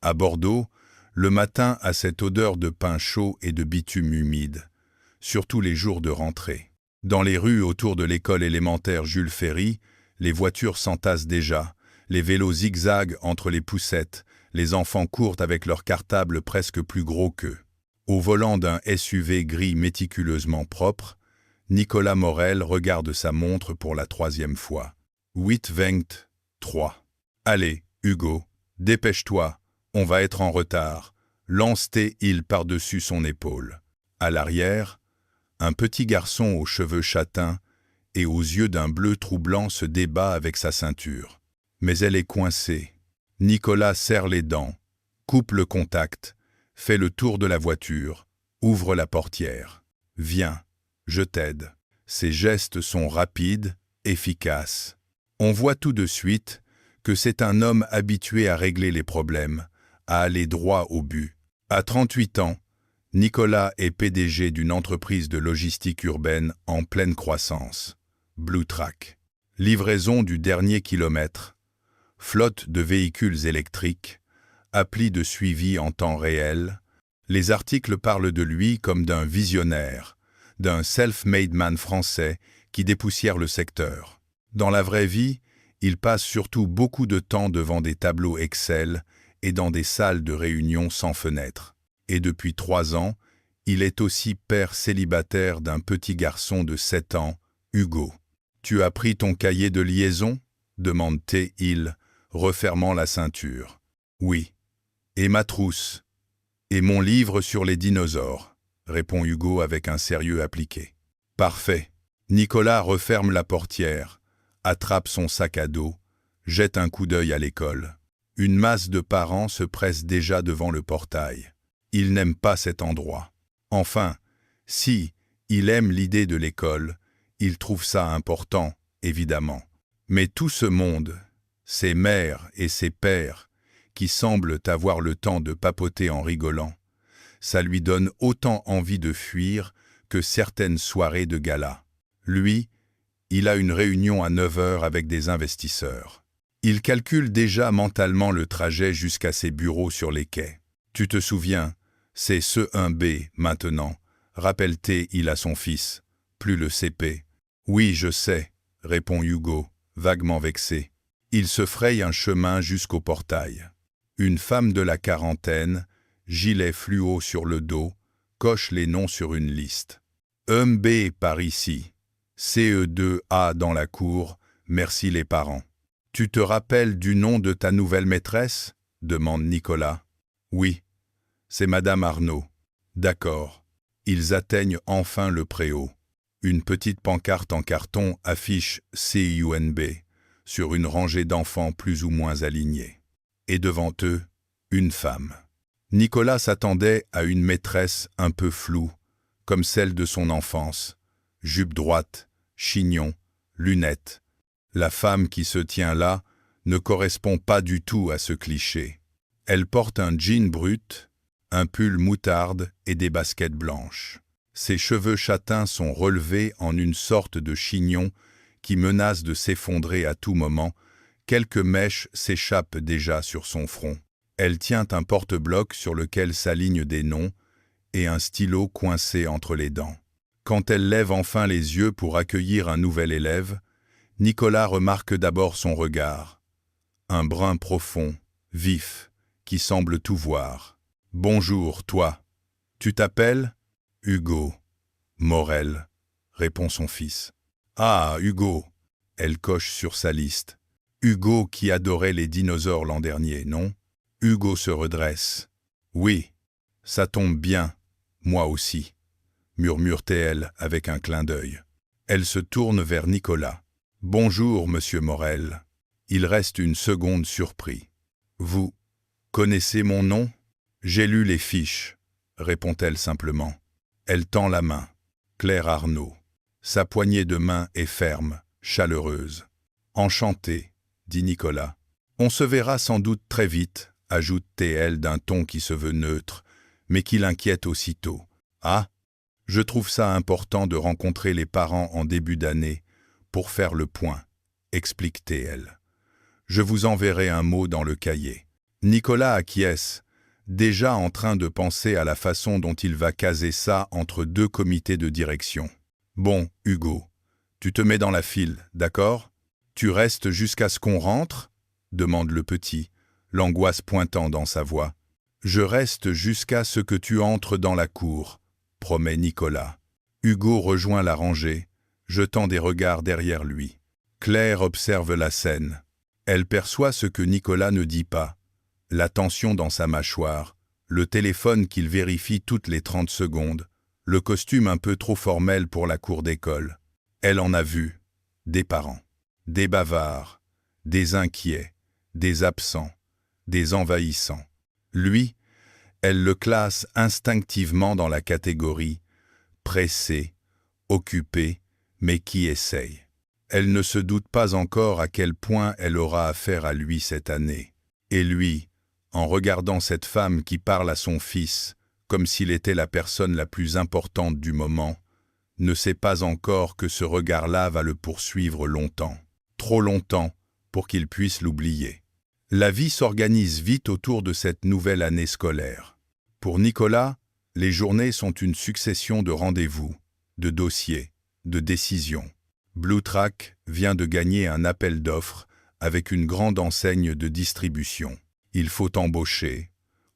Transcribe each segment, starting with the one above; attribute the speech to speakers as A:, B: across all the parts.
A: À Bordeaux, le matin a cette odeur de pain chaud et de bitume humide, surtout les jours de rentrée. Dans les rues autour de l'école élémentaire Jules Ferry, les voitures s'entassent déjà, les vélos zigzaguent entre les poussettes, les enfants courent avec leurs cartables presque plus gros qu'eux. Au volant d'un SUV gris méticuleusement propre, Nicolas Morel regarde sa montre pour la 3e fois. 8h23. Allez, Hugo, dépêche-toi, on va être en retard. Lance T-il par-dessus son épaule. À l'arrière, un petit garçon aux cheveux châtains et aux yeux d'un bleu troublant se débat avec sa ceinture. Mais elle est coincée. Nicolas serre les dents, coupe le contact, fait le tour de la voiture, ouvre la portière. Viens, je t'aide. Ses gestes sont rapides, efficaces. On voit tout de suite que c'est un homme habitué à régler les problèmes, à aller droit au but. À 38 ans, Nicolas est PDG d'une entreprise de logistique urbaine en pleine croissance. BlueTrack. Livraison du dernier kilomètre. Flotte de véhicules électriques. Appli de suivi en temps réel. Les articles parlent de lui comme d'un visionnaire, d'un self-made man français qui dépoussière le secteur. Dans la vraie vie, il passe surtout beaucoup de temps devant des tableaux Excel et dans des salles de réunion sans fenêtres. Et depuis 3 ans, il est aussi père célibataire d'un petit garçon de 7 ans, Hugo. « Tu as pris ton cahier de liaison » demande-t-il, refermant la ceinture. « Oui. Et ma trousse. Et mon livre sur les dinosaures » répond Hugo avec un sérieux appliqué. « Parfait. » Nicolas referme la portière, attrape son sac à dos, jette un coup d'œil à l'école. Une masse de parents se presse déjà devant le portail. Il n'aime pas cet endroit. Enfin, si, il aime l'idée de l'école, il trouve ça important, évidemment. Mais tout ce monde, ses mères et ses pères, qui semblent avoir le temps de papoter en rigolant, ça lui donne autant envie de fuir que certaines soirées de gala. Lui, il a une réunion à 9h avec des investisseurs. Il calcule déjà mentalement le trajet jusqu'à ses bureaux sur les quais. Tu te souviens, c'est ce 1B maintenant, rappelle-t-il à son fils, plus le CP. Oui, je sais, répond Hugo, vaguement vexé. Il se fraye un chemin jusqu'au portail. Une femme de la quarantaine, gilet fluo sur le dos, coche les noms sur une liste. 1B par ici, CE2A dans la cour, merci les parents. Tu te rappelles du nom de ta nouvelle maîtresse ? Demande Nicolas. Oui, c'est Madame Arnaud. D'accord. Ils atteignent enfin le préau. Une petite pancarte en carton affiche CUNB sur une rangée d'enfants plus ou moins alignés. Et devant eux, une femme. Nicolas s'attendait à une maîtresse un peu floue, comme celle de son enfance. Jupe droite, chignon, lunettes. La femme qui se tient là ne correspond pas du tout à ce cliché. Elle porte un jean brut, un pull moutarde et des baskets blanches. Ses cheveux châtains sont relevés en une sorte de chignon qui menace de s'effondrer à tout moment. Quelques mèches s'échappent déjà sur son front. Elle tient un porte-bloc sur lequel s'alignent des noms et un stylo coincé entre les dents. Quand elle lève enfin les yeux pour accueillir un nouvel élève, Nicolas remarque d'abord son regard. Un brun profond, vif, qui semble tout voir. « Bonjour, toi. Tu t'appelles » ? « Hugo. »« Morel, » répond son fils. « Ah, Hugo !» Elle coche sur sa liste. « Hugo qui adorait les dinosaures l'an dernier, non ?» Hugo se redresse. « Oui, ça tombe bien, moi aussi » murmure-t-elle avec un clin d'œil. Elle se tourne vers Nicolas. « Bonjour, monsieur Morel. » Il reste une seconde surpris. « Vous connaissez mon nom ?»« J'ai lu les fiches, » répond-elle simplement. Elle tend la main. Claire Arnaud. Sa poignée de main est ferme, chaleureuse. « Enchanté, » dit Nicolas. « On se verra sans doute très vite, » ajoute-t-elle d'un ton qui se veut neutre, mais qui l'inquiète aussitôt. « Ah, je trouve ça important de rencontrer les parents en début d'année pour faire le point, » explique-t-elle. « Je vous enverrai un mot dans le cahier. » Nicolas acquiesce, déjà en train de penser à la façon dont il va caser ça entre deux comités de direction. Bon, Hugo, tu te mets dans la file, d'accord? Tu restes jusqu'à ce qu'on rentre? Demande le petit, l'angoisse pointant dans sa voix. Je reste jusqu'à ce que tu entres dans la cour, promet Nicolas. Hugo rejoint la rangée, jetant des regards derrière lui. Claire observe la scène. Elle perçoit ce que Nicolas ne dit pas. La tension dans sa mâchoire, le téléphone qu'il vérifie toutes les 30 secondes, le costume un peu trop formel pour la cour d'école. Elle en a vu. Des parents, des bavards, des inquiets, des absents, des envahissants. Lui, elle le classe instinctivement dans la catégorie pressé, occupé, mais qui essaye. Elle ne se doute pas encore à quel point elle aura affaire à lui cette année. Et lui, en regardant cette femme qui parle à son fils, comme s'il était la personne la plus importante du moment, ne sait pas encore que ce regard-là va le poursuivre longtemps, trop longtemps, pour qu'il puisse l'oublier. La vie s'organise vite autour de cette nouvelle année scolaire. Pour Nicolas, les journées sont une succession de rendez-vous, de dossiers, de décisions. BlueTrack vient de gagner un appel d'offres avec une grande enseigne de distribution. Il faut embaucher,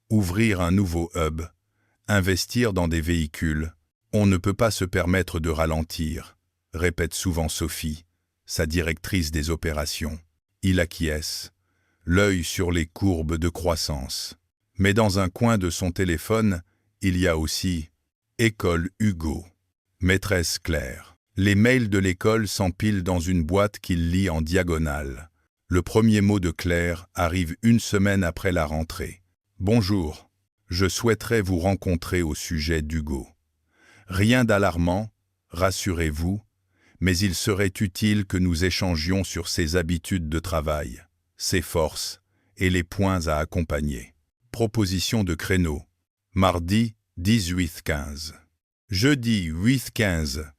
A: ouvrir un nouveau hub, investir dans des véhicules. On ne peut pas se permettre de ralentir, répète souvent Sophie, sa directrice des opérations. Il acquiesce, l'œil sur les courbes de croissance. Mais dans un coin de son téléphone, il y a aussi « École Hugo »,« Maîtresse Claire ». Les mails de l'école s'empilent dans une boîte qu'il lit en diagonale. Le premier mot de Claire arrive une semaine après la rentrée. « Bonjour, je souhaiterais vous rencontrer au sujet d'Hugo. Rien d'alarmant, rassurez-vous, mais il serait utile que nous échangions sur ses habitudes de travail, ses forces et les points à accompagner. Proposition de créneau. Mardi 18-15. Jeudi 8-15.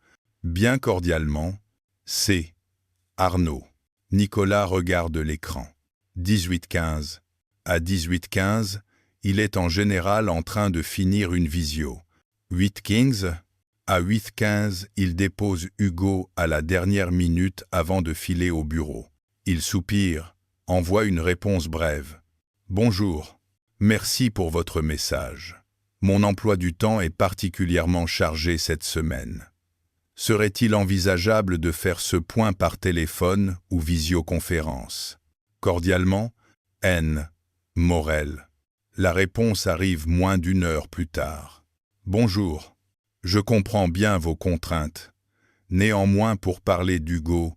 A: Bien cordialement, C. Arnaud. Nicolas regarde l'écran. 18-15. À 18-15, il est en général en train de finir une visio. 8-15. À 8-15, il dépose Hugo à la dernière minute avant de filer au bureau. Il soupire, envoie une réponse brève. Bonjour. Merci pour votre message. Mon emploi du temps est particulièrement chargé cette semaine. Serait-il envisageable de faire ce point par téléphone ou visioconférence? Cordialement, N. Morel. La réponse arrive moins d'une heure plus tard. Bonjour. Je comprends bien vos contraintes. Néanmoins, pour parler d'Hugo,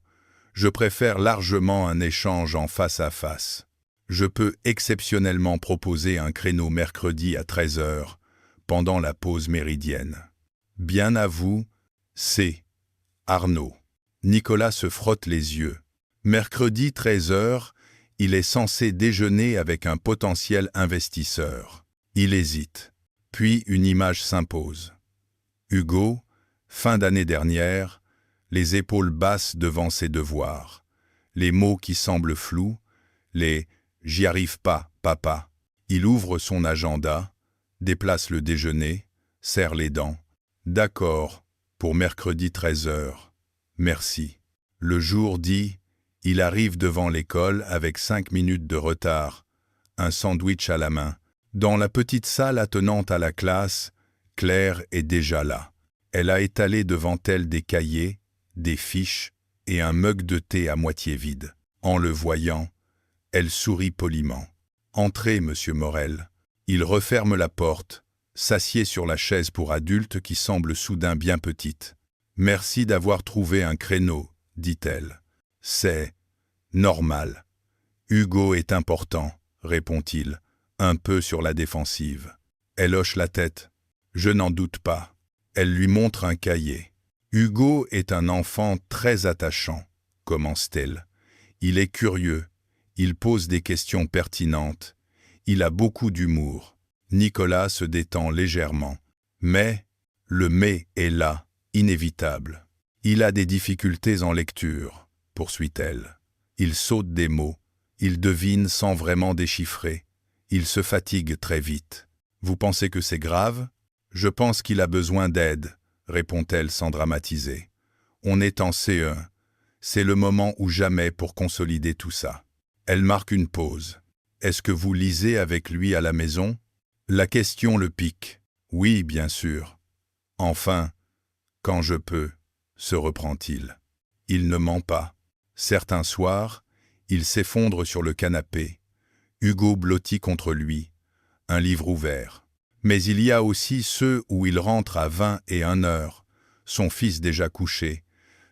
A: je préfère largement un échange en face à face. Je peux exceptionnellement proposer un créneau mercredi à 13 h, pendant la pause méridienne. Bien à vous, C. Arnaud. Nicolas se frotte les yeux. Mercredi 13 h, il est censé déjeuner avec un potentiel investisseur. Il hésite. Puis une image s'impose. Hugo, fin d'année dernière, les épaules basses devant ses devoirs, les mots qui semblent flous, les « j'y arrive pas, papa ». Il ouvre son agenda, déplace le déjeuner, serre les dents. D'accord, pour mercredi 13 h. Merci. Le jour dit, il arrive devant l'école avec 5 minutes de retard, un sandwich à la main. Dans la petite salle attenante à la classe, Claire est déjà là. Elle a étalé devant elle des cahiers, des fiches et un mug de thé à moitié vide. En le voyant, elle sourit poliment. « Entrez, monsieur Morel ». Il referme la porte, s'assied sur la chaise pour adultes qui semble soudain bien petite. « Merci d'avoir trouvé un créneau », dit-elle. « C'est normal. Hugo est important, répond-il, un peu sur la défensive. Elle hoche la tête. « Je n'en doute pas. » Elle lui montre un cahier. « Hugo est un enfant très attachant, » commence-t-elle. « Il est curieux, il pose des questions pertinentes, il a beaucoup d'humour. » Nicolas se détend légèrement. « Mais, le mais est là, inévitable. Il a des difficultés en lecture, » poursuit-elle. Il saute des mots, il devine sans vraiment déchiffrer. Il se fatigue très vite. Vous pensez que c'est grave? Je pense qu'il a besoin d'aide, répond-elle sans dramatiser. On est en CE1. C'est le moment ou jamais pour consolider tout ça. Elle marque une pause. Est-ce que vous lisez avec lui à la maison? La question le pique. Oui, bien sûr. Enfin, quand je peux, se reprend-il. Il ne ment pas. Certains soirs, il s'effondre sur le canapé. Hugo blotti contre lui, un livre ouvert. Mais il y a aussi ceux où il rentre à 21 heures, son fils déjà couché,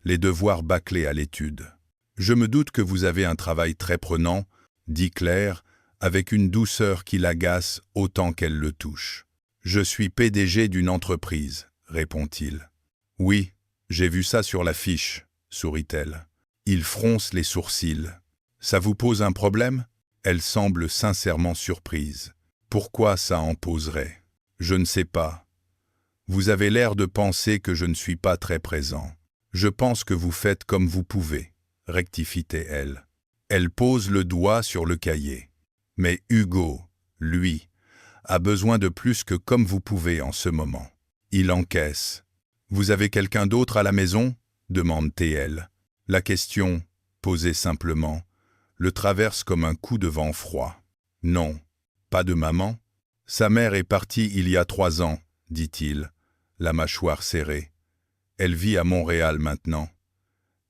A: les devoirs bâclés à l'étude. Je me doute que vous avez un travail très prenant, dit Claire, avec une douceur qui l'agace autant qu'elle le touche. Je suis PDG d'une entreprise, répond-il. Oui, j'ai vu ça sur l'affiche, sourit-elle. Il fronce les sourcils. Ça vous pose un problème? Elle semble sincèrement surprise. Pourquoi ça en poserait? Je ne sais pas. Vous avez l'air de penser que je ne suis pas très présent. Je pense que vous faites comme vous pouvez, rectifie-t-elle. Elle pose le doigt sur le cahier. Mais Hugo, lui, a besoin de plus que comme vous pouvez en ce moment. Il encaisse. Vous avez quelqu'un d'autre à la maison? Demande-t-elle. La question, posée simplement, le traverse comme un coup de vent froid. Non, pas de maman. Sa mère est partie il y a 3 ans, dit-il, la mâchoire serrée. Elle vit à Montréal maintenant.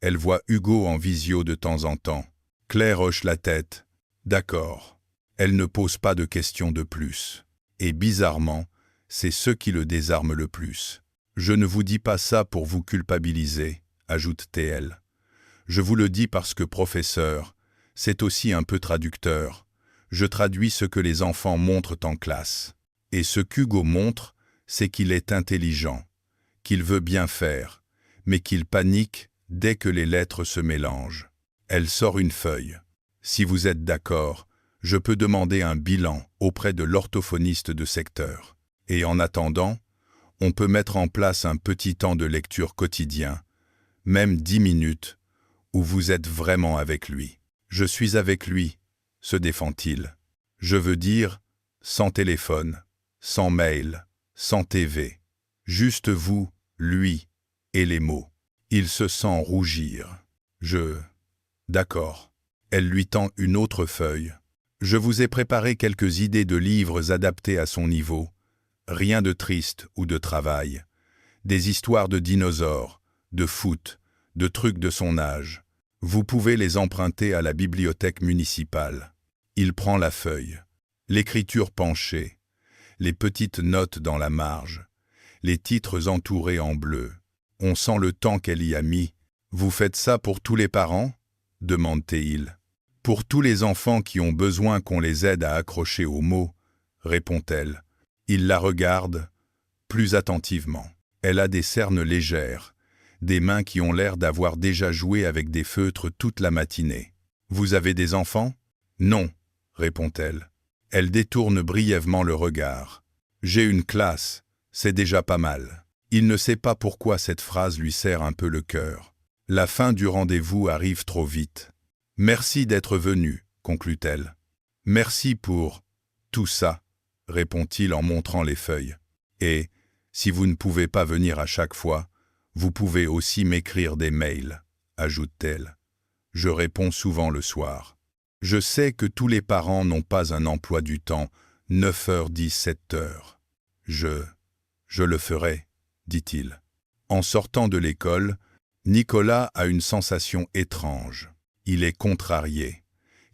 A: Elle voit Hugo en visio de temps en temps. Claire hoche la tête. D'accord. Elle ne pose pas de questions de plus. Et bizarrement, c'est ce qui le désarme le plus. Je ne vous dis pas ça pour vous culpabiliser, ajoute-t-elle. Je vous le dis parce que professeur, c'est aussi un peu traducteur. Je traduis ce que les enfants montrent en classe. Et ce qu'Hugo montre, c'est qu'il est intelligent, qu'il veut bien faire, mais qu'il panique dès que les lettres se mélangent. Elle sort une feuille. Si vous êtes d'accord, je peux demander un bilan auprès de l'orthophoniste de secteur. Et en attendant, on peut mettre en place un petit temps de lecture quotidien, même 10 minutes, où vous êtes vraiment avec lui. Je suis avec lui, se défend-il. Je veux dire, sans téléphone, sans mail, sans TV. Juste vous, lui et les mots. Il se sent rougir. D'accord. Elle lui tend une autre feuille. Je vous ai préparé quelques idées de livres adaptés à son niveau. Rien de triste ou de travail. Des histoires de dinosaures, de foot, de trucs de son âge. Vous pouvez les emprunter à la bibliothèque municipale. Il prend la feuille. L'écriture penchée. Les petites notes dans la marge. Les titres entourés en bleu. On sent le temps qu'elle y a mis. Vous faites ça pour tous les parents? Demande-t-il. Pour tous les enfants qui ont besoin qu'on les aide à accrocher aux mots, répond-elle. Il la regarde, plus attentivement. Elle a des cernes légères, des mains qui ont l'air d'avoir déjà joué avec des feutres toute la matinée. Vous avez des enfants? Non, répond-elle. Elle détourne brièvement le regard. J'ai une classe, c'est déjà pas mal. Il ne sait pas pourquoi cette phrase lui serre un peu le cœur. La fin du rendez-vous arrive trop vite. Merci d'être venu, conclut-elle. Merci pour tout ça, répond-il en montrant les feuilles. Et, si vous ne pouvez pas venir à chaque fois, vous pouvez aussi m'écrire des mails, ajoute-t-elle. Je réponds souvent le soir. Je sais que tous les parents n'ont pas un emploi du temps, 9h10, 7h. Je le ferai, dit-il. En sortant de l'école, Nicolas a une sensation étrange. Il est contrarié.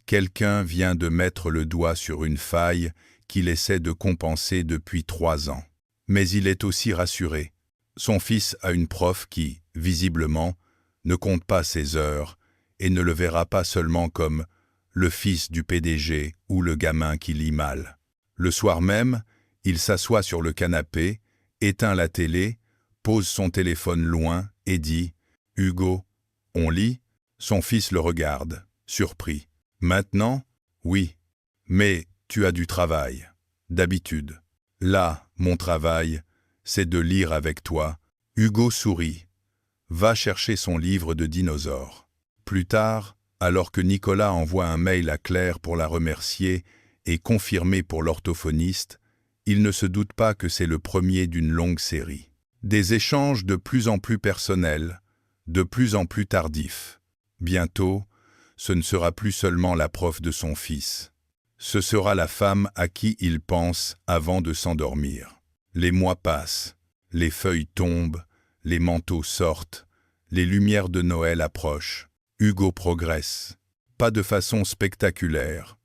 A: Quelqu'un vient de mettre le doigt sur une faille qu'il essaie de compenser depuis 3 ans. Mais il est aussi rassuré. Son fils a une prof qui, visiblement, ne compte pas ses heures et ne le verra pas seulement comme le fils du PDG ou le gamin qui lit mal. Le soir même, il s'assoit sur le canapé, éteint la télé, pose son téléphone loin et dit « Hugo, on lit ?» Son fils le regarde, surpris. « Maintenant? Oui. Mais tu as du travail. D'habitude. Là, mon travail, c'est de lire avec toi. » Hugo sourit. Va chercher son livre de dinosaures. Plus tard, alors que Nicolas envoie un mail à Claire pour la remercier et confirmé pour l'orthophoniste, il ne se doute pas que c'est le premier d'une longue série. Des échanges de plus en plus personnels, de plus en plus tardifs. Bientôt, ce ne sera plus seulement la prof de son fils. Ce sera la femme à qui il pense avant de s'endormir. Les mois passent, les feuilles tombent, les manteaux sortent, les lumières de Noël approchent. Hugo progresse. Pas de façon spectaculaire.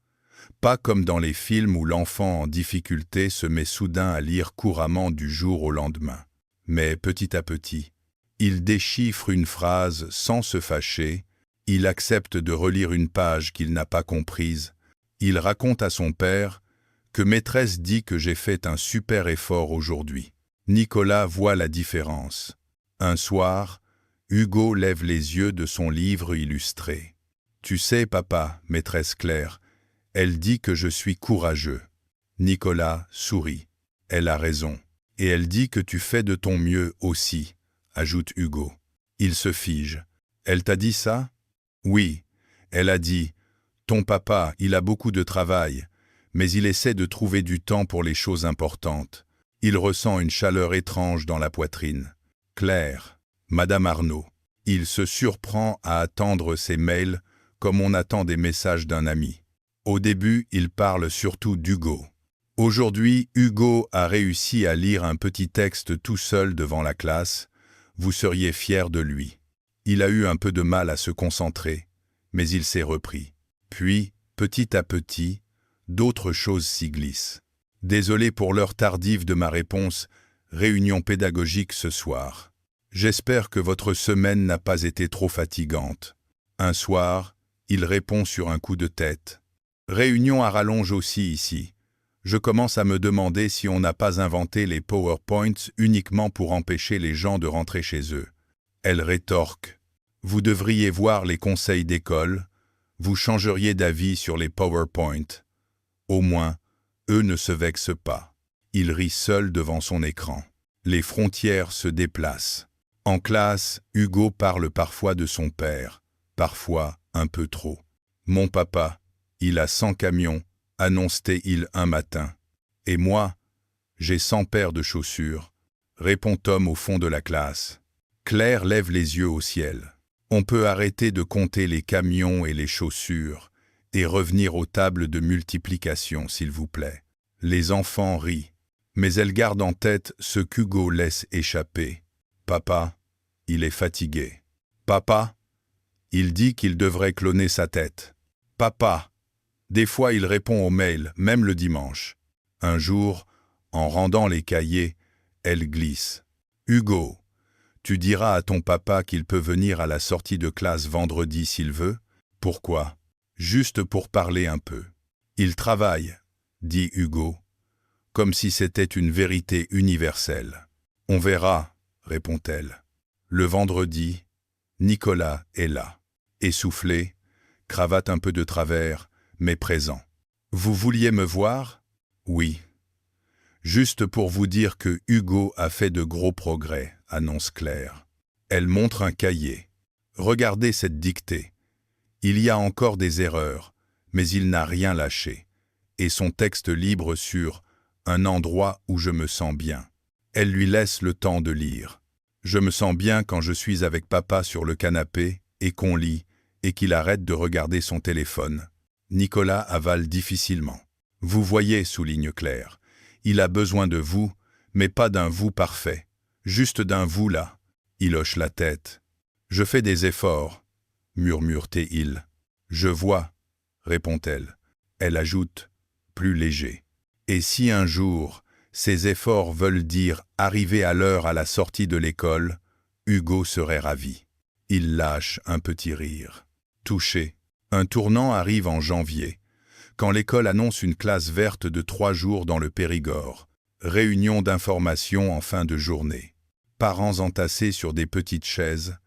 A: Pas comme dans les films où l'enfant en difficulté se met soudain à lire couramment du jour au lendemain. Mais petit à petit, il déchiffre une phrase sans se fâcher, il accepte de relire une page qu'il n'a pas comprise, il raconte à son père que maîtresse dit que j'ai fait un super effort aujourd'hui. Nicolas voit la différence. Un soir, Hugo lève les yeux de son livre illustré. « Tu sais, papa, maîtresse Claire, elle dit que je suis courageux. » Nicolas sourit. « Elle a raison. Et elle dit que tu fais de ton mieux aussi, » ajoute Hugo. Il se fige. « Elle t'a dit ça ?»« Oui. Elle a dit, ton papa, il a beaucoup de travail, mais il essaie de trouver du temps pour les choses importantes. Il ressent une chaleur étrange dans la poitrine. Claire, Madame Arnaud. Il se surprend à attendre ses mails comme on attend des messages d'un ami. Au début, il parle surtout d'Hugo. Aujourd'hui, Hugo a réussi à lire un petit texte tout seul devant la classe. Vous seriez fiers de lui. Il a eu un peu de mal à se concentrer, mais il s'est repris. Puis, petit à petit, d'autres choses s'y glissent. Désolé pour l'heure tardive de ma réponse, réunion pédagogique ce soir. J'espère que votre semaine n'a pas été trop fatigante. Un soir, il répond sur un coup de tête. Réunion à rallonge aussi ici. Je commence à me demander si on n'a pas inventé les PowerPoints uniquement pour empêcher les gens de rentrer chez eux. Elle rétorque. Vous devriez voir les conseils d'école. Vous changeriez d'avis sur les PowerPoints. Au moins, eux ne se vexent pas. Il rit seul devant son écran. Les frontières se déplacent. En classe, Hugo parle parfois de son père, parfois un peu trop. Mon papa, il a 100 camions, annonce-t-il un matin. Et moi, j'ai 100 paires de chaussures, répond Tom au fond de la classe. Claire lève les yeux au ciel. On peut arrêter de compter les camions et les chaussures et revenir aux tables de multiplication, s'il vous plaît. Les enfants rient, mais elle garde en tête ce qu'Hugo laisse échapper. Papa, il est fatigué. Papa, il dit qu'il devrait cloner sa tête. Papa, des fois il répond aux mails, même le dimanche. Un jour, en rendant les cahiers, elle glisse. Hugo, tu diras à ton papa qu'il peut venir à la sortie de classe vendredi s'il veut. Pourquoi? Juste pour parler un peu. Il travaille, dit Hugo, comme si c'était une vérité universelle. On verra, répond-elle. Le vendredi, Nicolas est là, essoufflé, cravate un peu de travers, mais présent. Vous vouliez me voir? Oui. Juste pour vous dire que Hugo a fait de gros progrès, annonce Claire. Elle montre un cahier. Regardez cette dictée. Il y a encore des erreurs, mais il n'a rien lâché. Et son texte libre sur « un endroit où je me sens bien ». Elle lui laisse le temps de lire. Je me sens bien quand je suis avec papa sur le canapé et qu'on lit et qu'il arrête de regarder son téléphone. Nicolas avale difficilement. Vous voyez, souligne Claire, il a besoin de vous, mais pas d'un vous parfait, juste d'un vous là. Il hoche la tête. Je fais des efforts, murmure-t-il. Je vois, répond-elle. Elle ajoute, plus léger. Et si un jour, ces efforts veulent dire arriver à l'heure à la sortie de l'école, Hugo serait ravi. Il lâche un petit rire. Touché, un tournant arrive en janvier, quand l'école annonce une classe verte de 3 jours dans le Périgord. Réunion d'information en fin de journée. Parents entassés sur des petites chaises,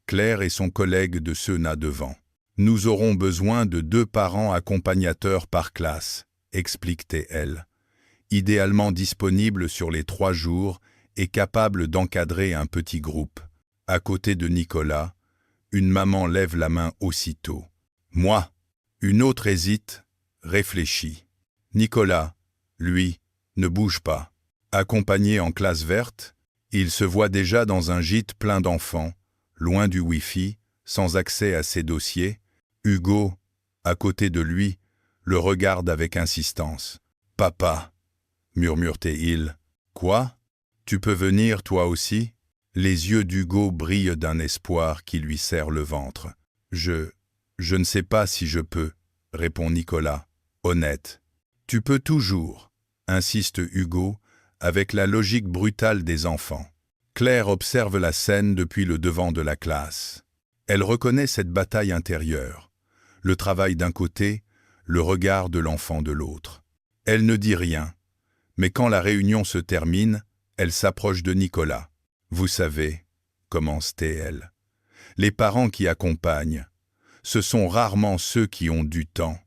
A: Claire et son collègue de Sena devant. Nous aurons besoin de 2 parents accompagnateurs par classe, expliquait-elle. Idéalement disponibles sur les 3 jours et capables d'encadrer un petit groupe. À côté de Nicolas, une maman lève la main aussitôt. Moi. Une autre hésite, réfléchit. Nicolas, lui, ne bouge pas. Accompagné en classe verte, il se voit déjà dans un gîte plein d'enfants, loin du Wi-Fi, sans accès à ses dossiers. Hugo, à côté de lui, le regarde avec insistance. « Papa !» murmure-t-il. « Quoi? Tu peux venir toi aussi ?» Les yeux d'Hugo brillent d'un espoir qui lui serre le ventre. « Je ne sais pas si je peux, » répond Nicolas, honnête. « Tu peux toujours, » insiste Hugo, avec la logique brutale des enfants. Claire observe la scène depuis le devant de la classe. Elle reconnaît cette bataille intérieure, le travail d'un côté, le regard de l'enfant de l'autre. Elle ne dit rien, mais quand la réunion se termine, elle s'approche de Nicolas. « Vous savez, » commence-t-elle, « les parents qui accompagnent, ce sont rarement ceux qui ont du temps.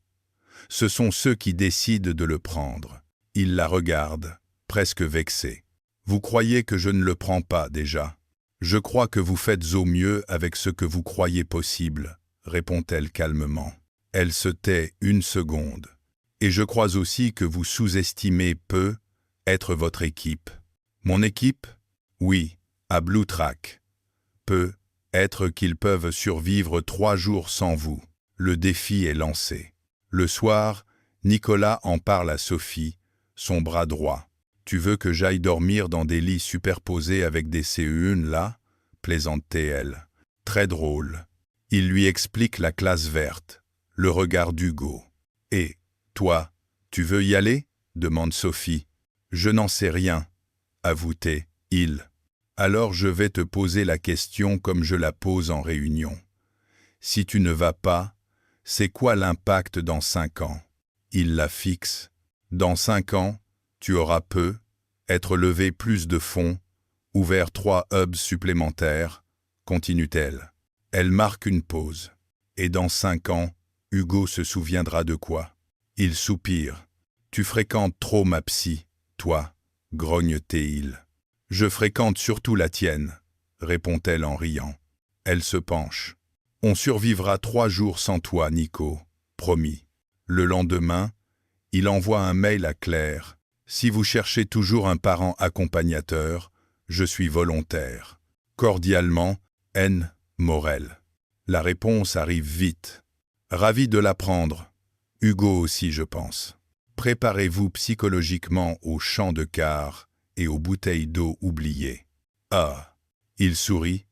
A: Ce sont ceux qui décident de le prendre. » Il la regarde, presque vexé. « Vous croyez que je ne le prends pas déjà? Je crois que vous faites au mieux avec ce que vous croyez possible, » répond-elle calmement. Elle se tait une seconde. « Et je crois aussi que vous sous-estimez peu être votre équipe. » « Mon équipe? Oui, à Blue Track. Peu être qu'ils peuvent survivre 3 jours sans vous. Le défi est lancé. » Le soir, Nicolas en parle à Sophie, son bras droit. « Tu veux que j'aille dormir dans des lits superposés avec des CE1 là ?» plaisante-t-elle. Très drôle. Il lui explique la classe verte, le regard d'Hugo. « Et, toi, tu veux y aller ?» demande Sophie. « Je n'en sais rien, » avoue-t-il. « Alors je vais te poser la question comme je la pose en réunion. Si tu ne vas pas, c'est quoi l'impact dans 5 ans ?» Il la fixe. « Dans 5 ans, tu auras peu, être levé plus de fonds, ouvert 3 hubs supplémentaires, » continue-t-elle. Elle marque une pause. « Et dans 5 ans, Hugo se souviendra de quoi ?» Il soupire. « Tu fréquentes trop ma psy, toi, » grogne-t-il. « Je fréquente surtout la tienne, » répond-elle en riant. Elle se penche. « On survivra 3 jours sans toi, Nico, promis. » Le lendemain, il envoie un mail à Claire. « Si vous cherchez toujours un parent accompagnateur, je suis volontaire. Cordialement, N. Morel. » La réponse arrive vite. « Ravi de l'apprendre. Hugo aussi, je pense. Préparez-vous psychologiquement au champ de quart et aux bouteilles d'eau oubliées. » Ah. Il sourit,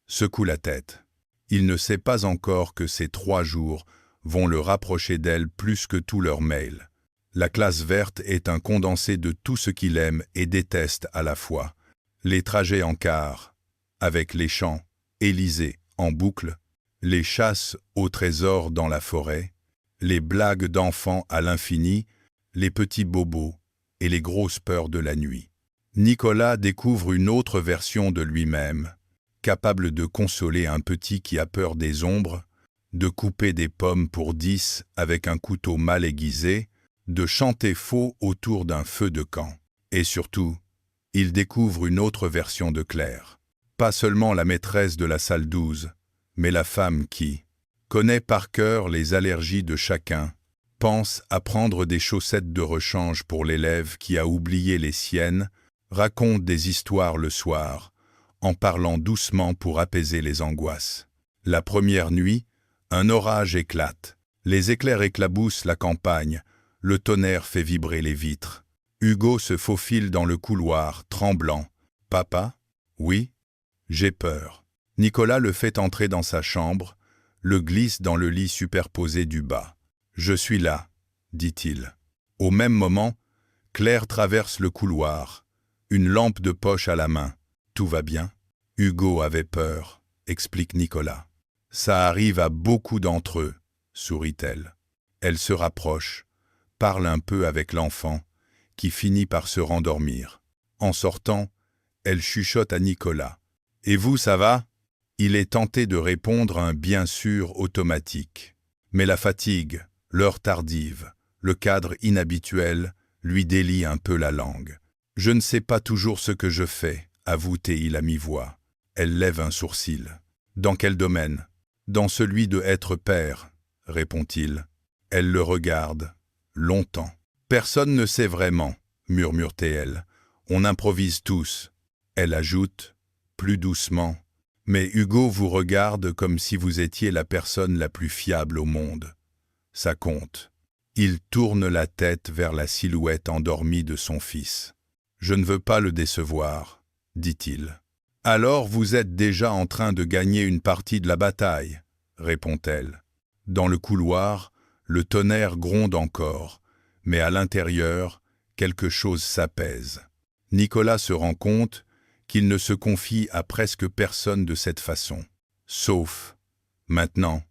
A: secoue la tête. Il ne sait pas encore que ces 3 jours vont le rapprocher d'elle plus que tous leurs mails. La classe verte est un condensé de tout ce qu'il aime et déteste à la fois. Les trajets en car, avec les champs, Élysée en boucle, les chasses au trésor dans la forêt, les blagues d'enfants à l'infini, les petits bobos et les grosses peurs de la nuit. Nicolas découvre une autre version de lui-même, capable de consoler un petit qui a peur des ombres, de couper des pommes pour 10 avec un couteau mal aiguisé, de chanter faux autour d'un feu de camp. Et surtout, il découvre une autre version de Claire. Pas seulement la maîtresse de la salle 12, mais la femme qui connaît par cœur les allergies de chacun, pense à prendre des chaussettes de rechange pour l'élève qui a oublié les siennes, raconte des histoires le soir, en parlant doucement pour apaiser les angoisses. La première nuit, un orage éclate. Les éclairs éclaboussent la campagne, le tonnerre fait vibrer les vitres. Hugo se faufile dans le couloir, tremblant. « Papa ? Oui ? J'ai peur. » Nicolas le fait entrer dans sa chambre, le glisse dans le lit superposé du bas. « Je suis là, » dit-il. Au même moment, Claire traverse le couloir, une lampe de poche à la main. « Tout va bien ?» Hugo avait peur, explique Nicolas. « Ça arrive à beaucoup d'entre eux, » sourit-elle. Elle se rapproche, parle un peu avec l'enfant, qui finit par se rendormir. En sortant, elle chuchote à Nicolas. « Et vous, ça va ?» Il est tenté de répondre un bien sûr automatique. Mais la fatigue, l'heure tardive, le cadre inhabituel, lui délient un peu la langue. « Je ne sais pas toujours ce que je fais, » avoue-t-il à mi-voix. Elle lève un sourcil. « Dans quel domaine ?»« Dans celui de être père, » répond-il. Elle le regarde, longtemps. Personne ne sait vraiment, murmure-t-elle. On improvise tous. Elle ajoute, plus doucement. Mais Hugo vous regarde comme si vous étiez la personne la plus fiable au monde. Ça compte. Il tourne la tête vers la silhouette endormie de son fils. Je ne veux pas le décevoir, dit-il. Alors vous êtes déjà en train de gagner une partie de la bataille, répond-elle. Dans le couloir, le tonnerre gronde encore, mais à l'intérieur, quelque chose s'apaise. Nicolas se rend compte qu'il ne se confie à presque personne de cette façon. Sauf, maintenant,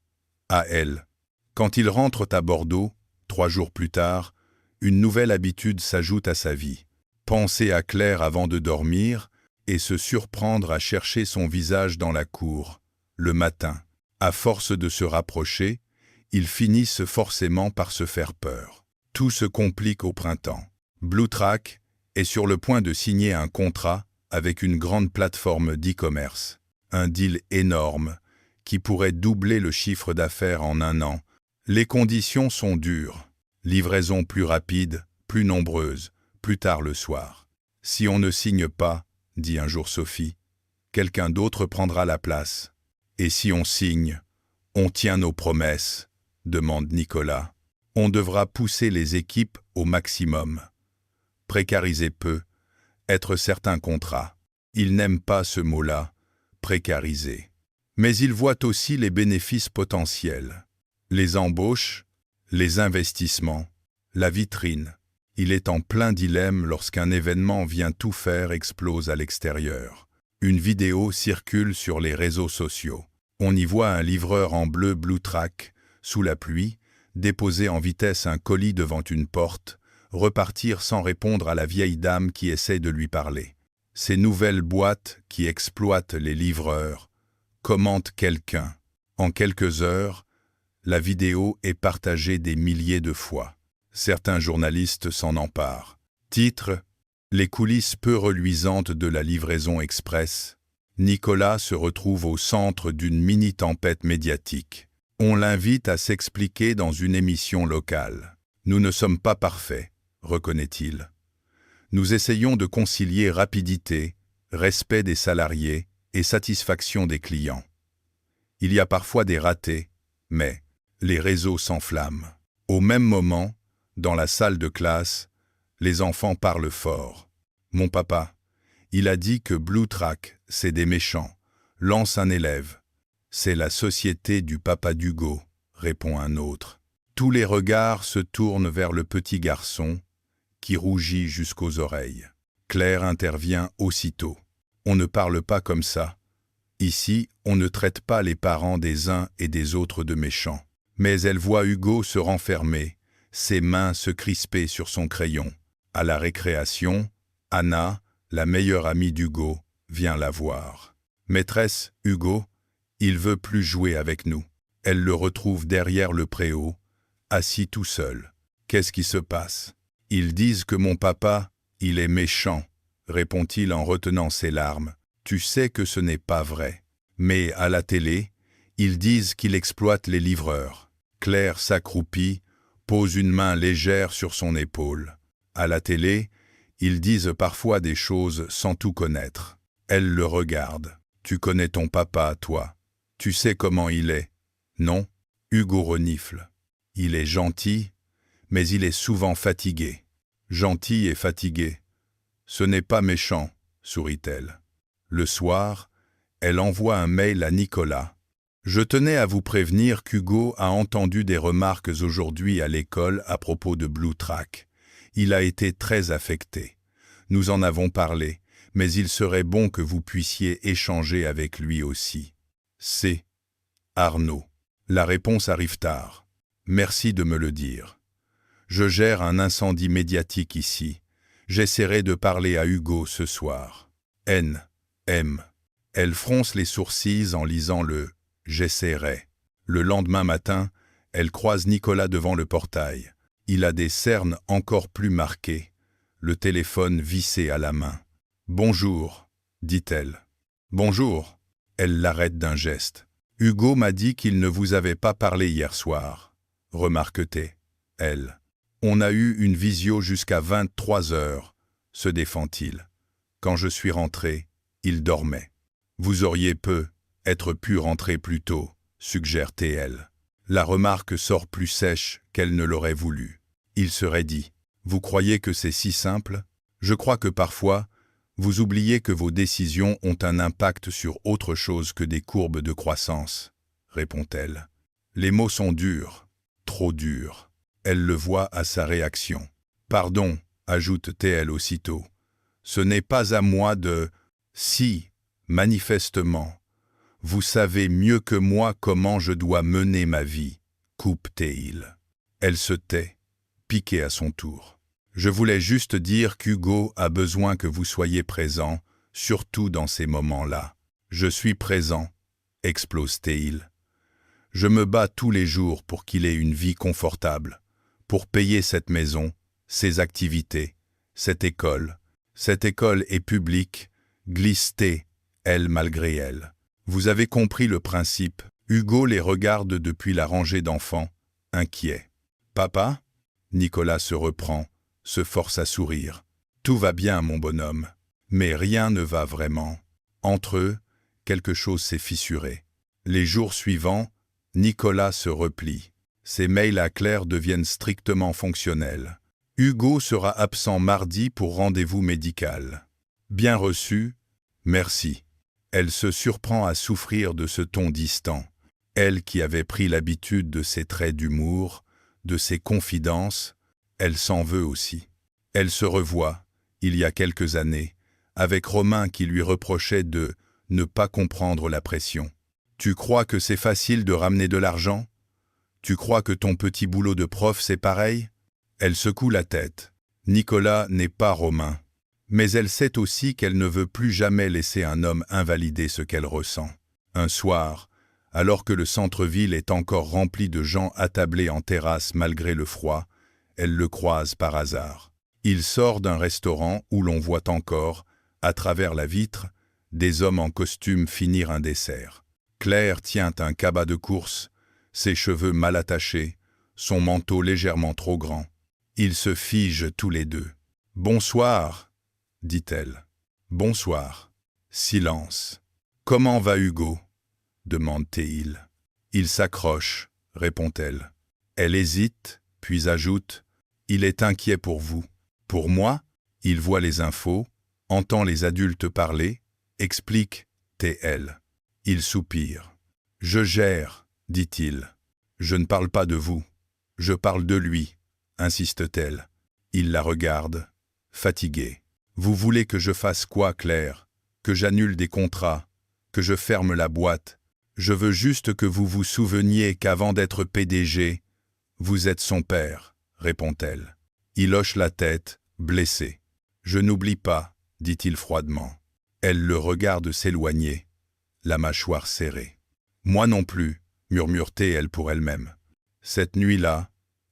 A: à elle. Quand ils rentrent à Bordeaux, 3 jours plus tard, une nouvelle habitude s'ajoute à sa vie. Penser à Claire avant de dormir et se surprendre à chercher son visage dans la cour, le matin. À force de se rapprocher, ils finissent forcément par se faire peur. Tout se complique au printemps. BlueTrack est sur le point de signer un contrat avec une grande plateforme d'e-commerce. Un deal énorme qui pourrait doubler le chiffre d'affaires en 1 an. Les conditions sont dures. Livraison plus rapide, plus nombreuse, plus tard le soir. Si on ne signe pas, dit un jour Sophie, quelqu'un d'autre prendra la place. Et si on signe, on tient nos promesses, demande Nicolas. On devra pousser les équipes au maximum. Précariser peu, être certains contrats. Il n'aime pas ce mot-là, précariser. Mais il voit aussi les bénéfices potentiels. Les embauches, les investissements, la vitrine. Il est en plein dilemme lorsqu'un événement vient tout faire explose à l'extérieur. Une vidéo circule sur les réseaux sociaux. On y voit un livreur en bleu BlueTrack, sous la pluie, déposer en vitesse un colis devant une porte, repartir sans répondre à la vieille dame qui essaie de lui parler. Ces nouvelles boîtes qui exploitent les livreurs commentent quelqu'un. En quelques heures, la vidéo est partagée des milliers de fois. Certains journalistes s'en emparent. Titre : Les coulisses peu reluisantes de la livraison express. Nicolas se retrouve au centre d'une mini-tempête médiatique. On l'invite à s'expliquer dans une émission locale. Nous ne sommes pas parfaits, reconnaît-il. Nous essayons de concilier rapidité, respect des salariés et satisfaction des clients. Il y a parfois des ratés, mais les réseaux s'enflamment. Au même moment, dans la salle de classe, les enfants parlent fort. Mon papa, il a dit que BlueTrack, c'est des méchants, lance un élève. C'est la société du papa d'Hugo, répond un autre. Tous les regards se tournent vers le petit garçon, qui rougit jusqu'aux oreilles. Claire intervient aussitôt. On ne parle pas comme ça. Ici, on ne traite pas les parents des uns et des autres de méchants. Mais elle voit Hugo se renfermer, ses mains se crisper sur son crayon. À la récréation, Anna, la meilleure amie d'Hugo, vient la voir. « Maîtresse, Hugo, il veut plus jouer avec nous. » Elle le retrouve derrière le préau, assis tout seul. « Qu'est-ce qui se passe ? » « Ils disent que mon papa, il est méchant, » répond-il en retenant ses larmes. « Tu sais que ce n'est pas vrai. Mais à la télé, ils disent qu'il exploite les livreurs. » Claire s'accroupit, pose une main légère sur son épaule. À la télé, ils disent parfois des choses sans tout connaître. Elle le regarde. « Tu connais ton papa, toi. Tu sais comment il est. » « Non. » Hugo renifle. « Il est gentil, mais il est souvent fatigué. » « Gentil et fatigué. Ce n'est pas méchant, » sourit-elle. Le soir, elle envoie un mail à Nicolas. « Je tenais à vous prévenir qu'Hugo a entendu des remarques aujourd'hui à l'école à propos de BlueTrack. Il a été très affecté. Nous en avons parlé, mais il serait bon que vous puissiez échanger avec lui aussi. C'est Arnaud. » La réponse arrive tard. « Merci de me le dire. Je gère un incendie médiatique ici. J'essaierai de parler à Hugo ce soir. N. M. » Elle fronce les sourcils en lisant le « j'essaierai ». Le lendemain matin, elle croise Nicolas devant le portail. Il a des cernes encore plus marquées, le téléphone vissé à la main. « Bonjour, » dit-elle. « Bonjour. » Elle l'arrête d'un geste. « Hugo m'a dit qu'il ne vous avait pas parlé hier soir. » Remarque-t-elle. On a eu une visio jusqu'à 23 heures, se défend-il. Quand je suis rentré, il dormait. Vous auriez être pu rentrer plus tôt, suggère TL. La remarque sort plus sèche qu'elle ne l'aurait voulu. Il serait dit, vous croyez que c'est si simple? Je crois que parfois, vous oubliez que vos décisions ont un impact sur autre chose que des courbes de croissance, répond-elle. Les mots sont durs, trop durs. Elle le voit à sa réaction. Pardon, ajoute-t-elle aussitôt. Ce n'est pas à moi de... Si, manifestement, vous savez mieux que moi comment je dois mener ma vie, coupe-t-il. Elle se tait, piquée à son tour. Je voulais juste dire qu'Hugo a besoin que vous soyez présent, surtout dans ces moments-là. Je suis présent, explose-t-il. Je me bats tous les jours pour qu'il ait une vie confortable, pour payer cette maison, ses activités, cette école. Cette école est publique, glisse-t elle malgré elle. Vous avez compris le principe. Hugo les regarde depuis la rangée d'enfants, inquiet. Papa? Nicolas se reprend, se force à sourire. Tout va bien, mon bonhomme. Mais rien ne va vraiment. Entre eux, quelque chose s'est fissuré. Les jours suivants, Nicolas se replie. Ses mails à Claire deviennent strictement fonctionnels. Hugo sera absent mardi pour rendez-vous médical. Bien reçu, merci. Elle se surprend à souffrir de ce ton distant. Elle qui avait pris l'habitude de ses traits d'humour, de ses confidences, elle s'en veut aussi. Elle se revoit, il y a quelques années, avec Romain qui lui reprochait de ne pas comprendre la pression. Tu crois que c'est facile de ramener de l'argent? Tu crois que ton petit boulot de prof c'est pareil? Elle secoue la tête. Nicolas n'est pas Romain. Mais elle sait aussi qu'elle ne veut plus jamais laisser un homme invalider ce qu'elle ressent. Un soir, alors que le centre-ville est encore rempli de gens attablés en terrasse malgré le froid, elle le croise par hasard. Il sort d'un restaurant où l'on voit encore, à travers la vitre, des hommes en costume finir un dessert. Claire tient un cabas de course, ses cheveux mal attachés, son manteau légèrement trop grand. Ils se figent tous les deux. « Bonsoir », dit-elle. « Bonsoir. » Silence. « Comment va Hugo ?» demande-t-il. « Il s'accroche, » répond-elle. Elle hésite, puis ajoute « Il est inquiet pour vous. » Pour moi, il voit les infos, entend les adultes parler, explique TL. Il soupire. « Je gère, » dit-il. « Je ne parle pas de vous. Je parle de lui, » insiste-t-elle. Il la regarde, fatigué. « Vous voulez que je fasse quoi, Claire? Que j'annule des contrats? Que je ferme la boîte? Je veux juste que vous vous souveniez qu'avant d'être PDG, vous êtes son père, » répond-elle. Il hoche la tête, blessé. « Je n'oublie pas, » dit-il froidement. Elle le regarde s'éloigner, la mâchoire serrée. « Moi non plus, » murmure-t-elle pour elle-même. Cette nuit-là,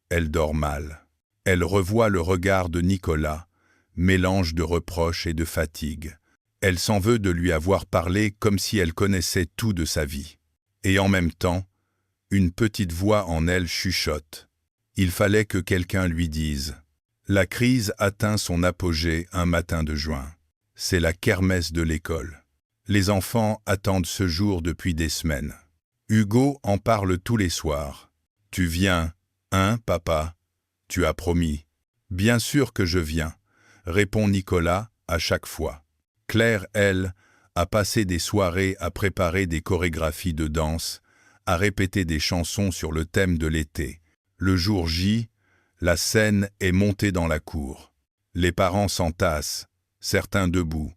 A: elle dort mal. Elle revoit le regard de Nicolas, mélange de reproches et de fatigue. Elle s'en veut de lui avoir parlé comme si elle connaissait tout de sa vie. Et en même temps, une petite voix en elle chuchote. Il fallait que quelqu'un lui dise. La crise atteint son apogée un matin de juin. C'est la kermesse de l'école. Les enfants attendent ce jour depuis des semaines. Hugo en parle tous les soirs. « Tu viens, hein, papa? Tu as promis. »« Bien sûr que je viens, » répond Nicolas à chaque fois. Claire, elle, a passé des soirées à préparer des chorégraphies de danse, à répéter des chansons sur le thème de l'été. Le jour J, la scène est montée dans la cour. Les parents s'entassent, certains debout,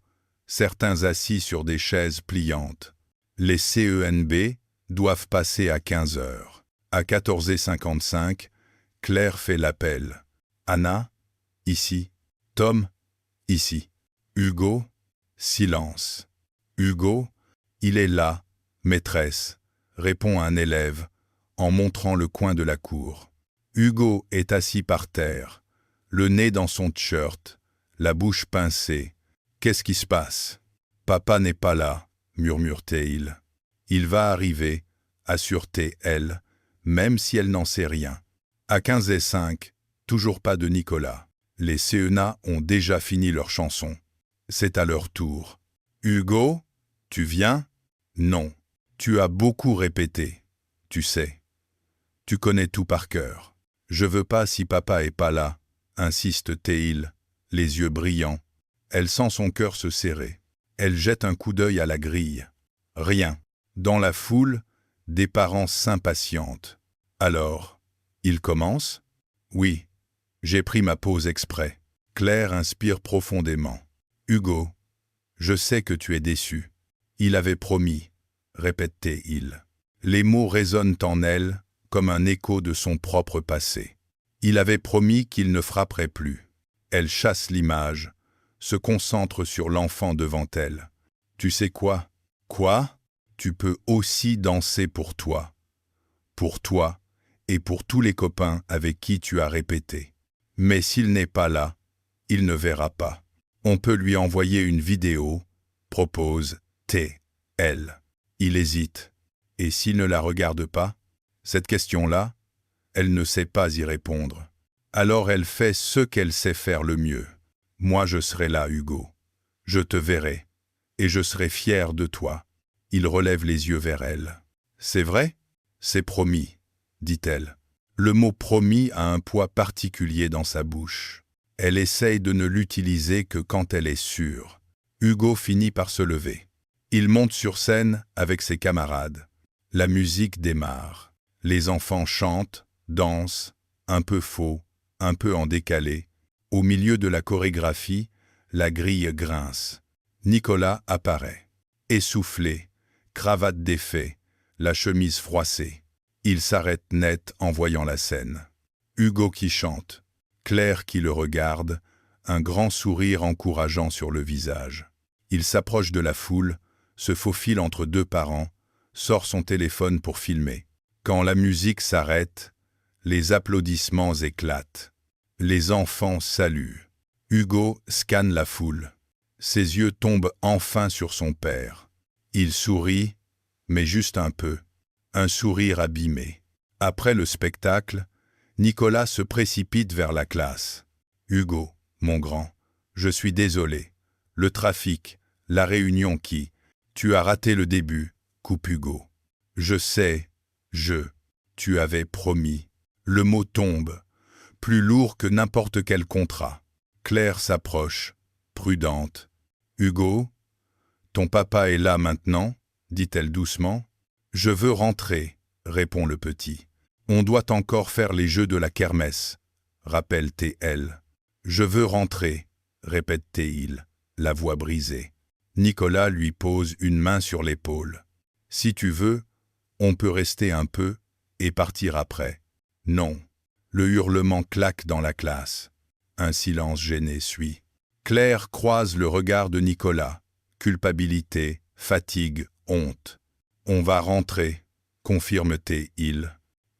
A: certains assis sur des chaises pliantes. Les CENB doivent passer à 15 heures. À 14h55, Claire fait l'appel. Anna, ici. Tom, ici. Hugo, silence. Hugo, il est là, maîtresse, répond un élève, en montrant le coin de la cour. Hugo est assis par terre, le nez dans son t-shirt, la bouche pincée. Qu'est-ce qui se passe? Papa n'est pas là, murmure-t-il. Il va arriver, assure-t-elle, même si elle n'en sait rien. À 15h05, Toujours pas de Nicolas. Les CE1 ont déjà fini leur chanson. C'est à leur tour. Hugo, tu viens? Non. Tu as beaucoup répété. Tu sais. Tu connais tout par cœur. Je veux pas si papa est pas là, insiste Théil, les yeux brillants. Elle sent son cœur se serrer. Elle jette un coup d'œil à la grille. Rien. Dans la foule, des parents s'impatientent. Alors, il commence? Oui. J'ai pris ma pause exprès. Claire inspire profondément. Hugo, je sais que tu es déçu. Il avait promis, répétait-il. Les mots résonnent en elle comme un écho de son propre passé. Il avait promis qu'il ne frapperait plus. Elle chasse l'image, se concentre sur l'enfant devant elle. Tu sais quoi? Quoi? Tu peux aussi danser pour toi et pour tous les copains avec qui tu as répété. Mais s'il n'est pas là, il ne verra pas. On peut lui envoyer une vidéo, propose T.L. Il hésite. Et s'il ne la regarde pas? Cette question-là, elle ne sait pas y répondre. Alors elle fait ce qu'elle sait faire le mieux. Moi je serai là, Hugo. Je te verrai. Et je serai fier de toi. Il relève les yeux vers elle. C'est vrai? C'est promis, dit-elle. Le mot promis a un poids particulier dans sa bouche. Elle essaye de ne l'utiliser que quand elle est sûre. Hugo finit par se lever. Il monte sur scène avec ses camarades. La musique démarre. Les enfants chantent, dansent, un peu faux, un peu en décalé. Au milieu de la chorégraphie, la grille grince. Nicolas apparaît. Essoufflé, cravate défait, la chemise froissée. Il s'arrête net en voyant la scène. Hugo qui chante, Claire qui le regarde, un grand sourire encourageant sur le visage. Il s'approche de la foule, se faufile entre deux parents, sort son téléphone pour filmer. Quand la musique s'arrête, les applaudissements éclatent. Les enfants saluent. Hugo scanne la foule. Ses yeux tombent enfin sur son père. Il sourit, mais juste un peu. Un sourire abîmé. Après le spectacle, Nicolas se précipite vers la classe. « Hugo, mon grand, je suis désolé. Le trafic, la réunion qui... Tu as raté le début, » coupe Hugo. « Je sais, tu avais promis. » Le mot tombe, plus lourd que n'importe quel contrat. Claire s'approche, prudente. « Hugo, ton papa est là maintenant ?» dit-elle doucement. « Je veux rentrer, » répond le petit. « On doit encore faire les jeux de la kermesse, » rappelle T.L. « Je veux rentrer, » répète Théil, la voix brisée. Nicolas lui pose une main sur l'épaule. « Si tu veux, on peut rester un peu et partir après. » Non. Le hurlement claque dans la classe. Un silence gêné suit. Claire croise le regard de Nicolas. Culpabilité, fatigue, honte. « On va rentrer, » confirme Théil.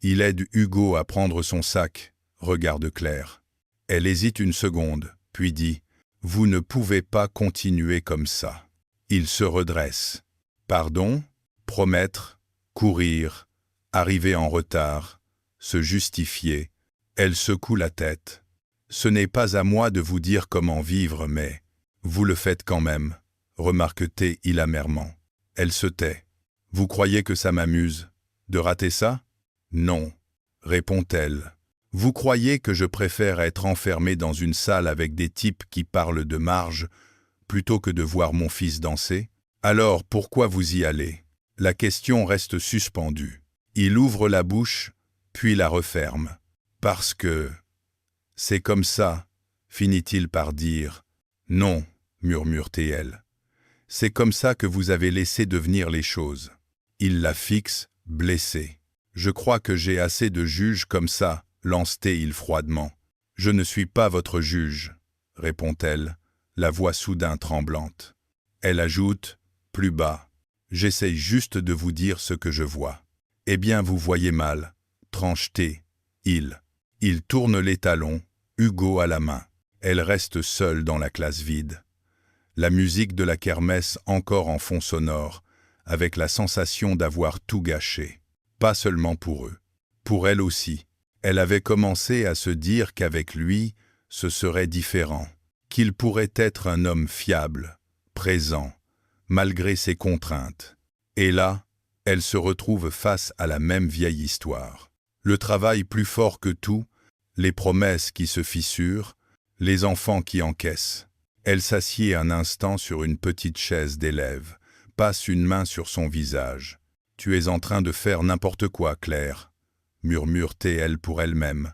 A: Il aide Hugo à prendre son sac, regarde Claire. Elle hésite une seconde, puis dit « Vous ne pouvez pas continuer comme ça. » Il se redresse. Pardon, promettre, courir, arriver en retard, se justifier. Elle secoue la tête. Ce n'est pas à moi de vous dire comment vivre, mais vous le faites quand même, remarque Théil amèrement. Elle se tait. Vous croyez que ça m'amuse, de rater ça? Non, répond-elle. Vous croyez que je préfère être enfermée dans une salle avec des types qui parlent de marge plutôt que de voir mon fils danser? Alors pourquoi vous y allez? La question reste suspendue. Il ouvre la bouche, puis la referme. Parce que... C'est comme ça, finit-il par dire. Non, murmure-t-elle. C'est comme ça que vous avez laissé devenir les choses. Il la fixe, blessé. Je crois que j'ai assez de juges comme ça, lance-t-il froidement. Je ne suis pas votre juge, répond-elle, la voix soudain tremblante. Elle ajoute, plus bas, j'essaye juste de vous dire ce que je vois. Eh bien vous voyez mal, tranche-t-il. Il tourne les talons, Hugo à la main. Elle reste seule dans la classe vide. La musique de la kermesse encore en fond sonore, avec la sensation d'avoir tout gâché. Pas seulement pour eux, pour elle aussi. Elle avait commencé à se dire qu'avec lui, ce serait différent, qu'il pourrait être un homme fiable, présent, malgré ses contraintes. Et là, elle se retrouve face à la même vieille histoire. Le travail plus fort que tout, les promesses qui se fissurent, les enfants qui encaissent. Elle s'assied un instant sur une petite chaise d'élève, passe une main sur son visage. « Tu es en train de faire n'importe quoi, Claire », murmure-t-elle pour elle-même.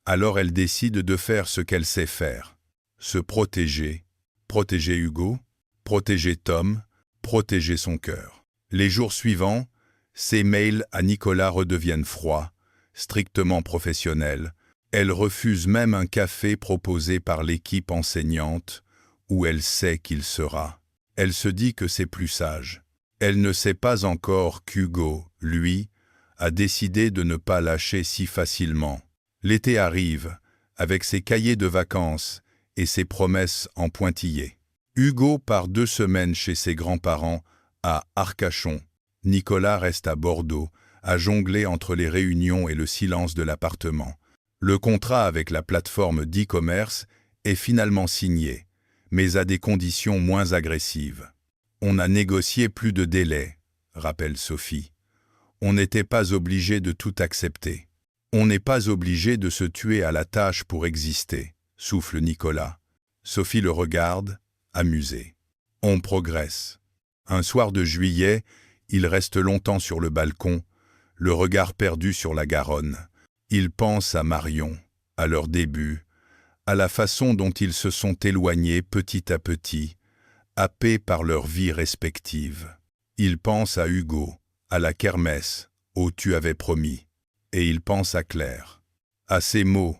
A: Alors elle décide de faire ce qu'elle sait faire. Se protéger. Protéger Hugo, protéger Tom, protéger son cœur. Les jours suivants, ses mails à Nicolas redeviennent froids, strictement professionnels. Elle refuse même un café proposé par l'équipe enseignante, où elle sait qu'il sera. Elle se dit que c'est plus sage. Elle ne sait pas encore qu'Hugo, lui, a décidé de ne pas lâcher si facilement. L'été arrive, avec ses cahiers de vacances et ses promesses en pointillés. Hugo part 2 semaines chez ses grands-parents à Arcachon. Nicolas reste à Bordeaux, à jongler entre les réunions et le silence de l'appartement. Le contrat avec la plateforme d'e-commerce est finalement signé, mais à des conditions moins agressives. On a négocié plus de délai, rappelle Sophie. On n'était pas obligé de tout accepter. On n'est pas obligé de se tuer à la tâche pour exister, souffle Nicolas. Sophie le regarde, amusée. On progresse. Un soir de juillet, il reste longtemps sur le balcon, le regard perdu sur la Garonne. Il pense à Marion, à leur début, à la façon dont ils se sont éloignés petit à petit, happés par leur vie respective. Il pense à Hugo, à la kermesse, où tu avais promis. Et il pense à Claire, à ses mots,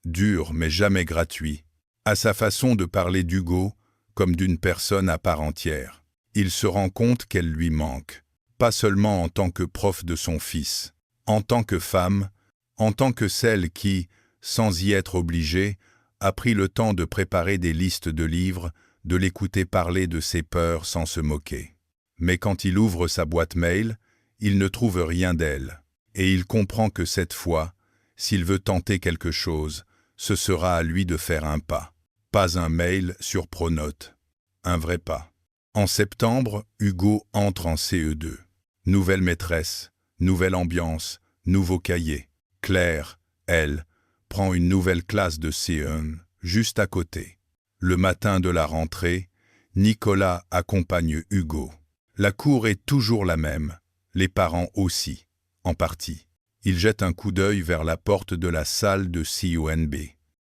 A: durs mais jamais gratuits, à sa façon de parler d'Hugo comme d'une personne à part entière. Il se rend compte qu'elle lui manque, pas seulement en tant que prof de son fils, en tant que femme, en tant que celle qui, sans y être obligée, a pris le temps de préparer des listes de livres, de l'écouter parler de ses peurs sans se moquer. Mais quand il ouvre sa boîte mail, il ne trouve rien d'elle. Et il comprend que cette fois, s'il veut tenter quelque chose, ce sera à lui de faire un pas. Pas un mail sur Pronote. Un vrai pas. En septembre, Hugo entre en CE2. Nouvelle maîtresse, nouvelle ambiance, nouveau cahier. Claire, elle, prend une nouvelle classe de CE1, juste à côté. Le matin de la rentrée, Nicolas accompagne Hugo. La cour est toujours la même, les parents aussi, en partie. Il jette un coup d'œil vers la porte de la salle de CONB.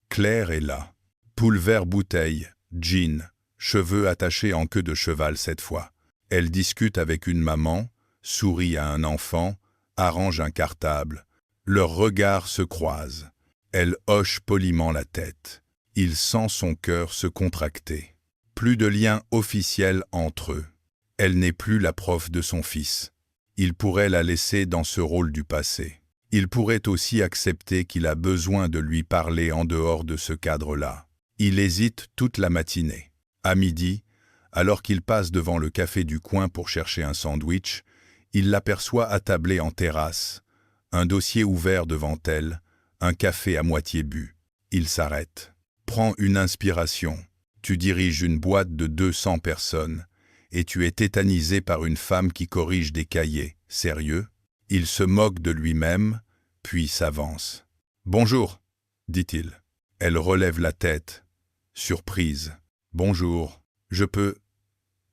A: Claire est là. Poule vert bouteille, jean, cheveux attachés en queue de cheval cette fois. Elle discute avec une maman, sourit à un enfant, arrange un cartable. Leurs regards se croisent. Elle hoche poliment la tête. Il sent son cœur se contracter. Plus de lien officiel entre eux. Elle n'est plus la prof de son fils. Il pourrait la laisser dans ce rôle du passé. Il pourrait aussi accepter qu'il a besoin de lui parler en dehors de ce cadre-là. Il hésite toute la matinée. À midi, alors qu'il passe devant le café du coin pour chercher un sandwich, il l'aperçoit attablée en terrasse, un dossier ouvert devant elle, un café à moitié bu. Il s'arrête. Prends une inspiration. Tu diriges une boîte de 200 personnes et tu es tétanisé par une femme qui corrige des cahiers. Sérieux? Il se moque de lui-même, puis s'avance. « Bonjour, dit-il. Elle relève la tête, surprise. « Bonjour, je peux